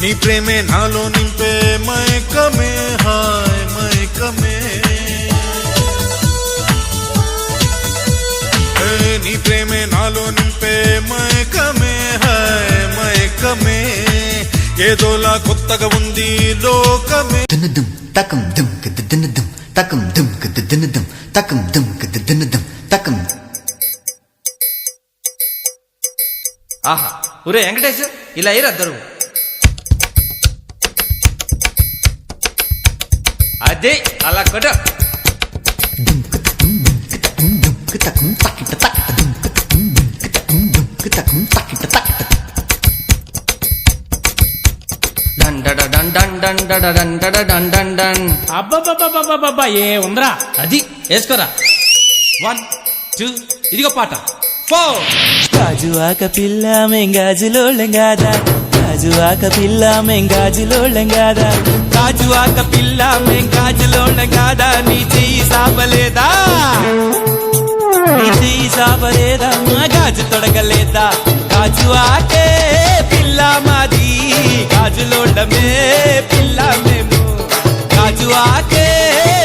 నీ ప్రేమే నాలో నింపే మైకమే హాయ్ మైకమే నీ ప్రేమే నాలో నింపే మైకమే హాయ్ మైకమే ఏదోలా కొత్తగా ఉంది లోకమే దినదం తకం దుమ్ దినదం తకం దుమ్ దినదం తకం దుమ్ దినదం తకం. ఆహా ఒరే వెంకటేష్ ఇలా అయ్యారు అదే అలా కొట్ట అబ్బబ్బబ్బబ్బబ్బబ్బా ఏ ఉందరా అది వేసుకోరా 1 2 ఇదిగో పాట 4 గాజువాక పిల్ల మెంగాజులోళ్ళం గాదా గాజువాక పిల్ల మెంగాజులోళ్ళం గాదా గాజువాక పిల్ల మెంగాజులోళ్ళం గాదా నీ చెయ్యి సాపలేదా నీ చెయ్యి సాపలేదా గాజు తొడగలేదా గాజువాకే పిల్ల మాది గాజులోళ్ళమే పిల్ల మేము గాజువాకే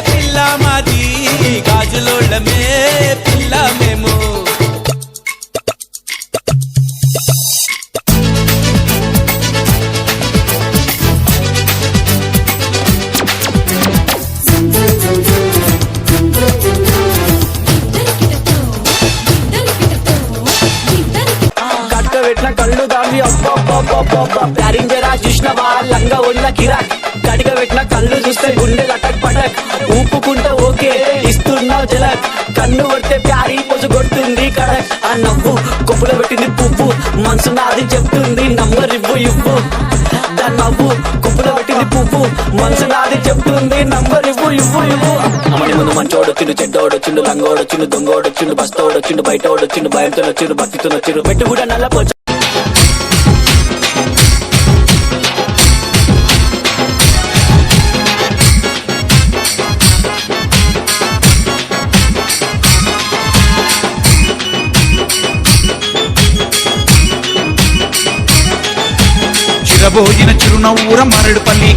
పిల్ల మాది గాజులోళ్ళమే పిల్ల మేము. కట్టిన కళ్ళు దాన్ని ప్యారింజరా చూసినవా లంగా ఒళ్ళ కిరాక్ గడిగ పెట్టిన కళ్ళు చూస్తే గుండె లటక్ పటక్ ఊపుకుంటే ఓకే ఇస్తున్నావు జలక్ కన్ను పడితే ప్యారీ పొజు కొడుతుంది కడక్ ఆ నవ్వు కొప్పులో పెట్టింది పువ్వు మనసు నాది చెప్తుంది నంబర్ ఇవ్వు దాని నవ్వు కొప్పులో పెట్టింది పువ్వు మనసు నాది చెప్తుంది నంబర్ ఇవ్వు అమ్మడి ముందు మంచోడొచ్చిండు చెడ్డోడొచ్చిండు లంగోడొచ్చిండు దొంగోడొచ్చిండు బస్తోడొచ్చిండు బయటోడొచ్చిండు భయంతో వచ్చిండు భక్తితో వచ్చిండు పెట్టు కూడా నల్ల పోచ చిరబోయిన చిరునవ్వుర మరడుపల్లి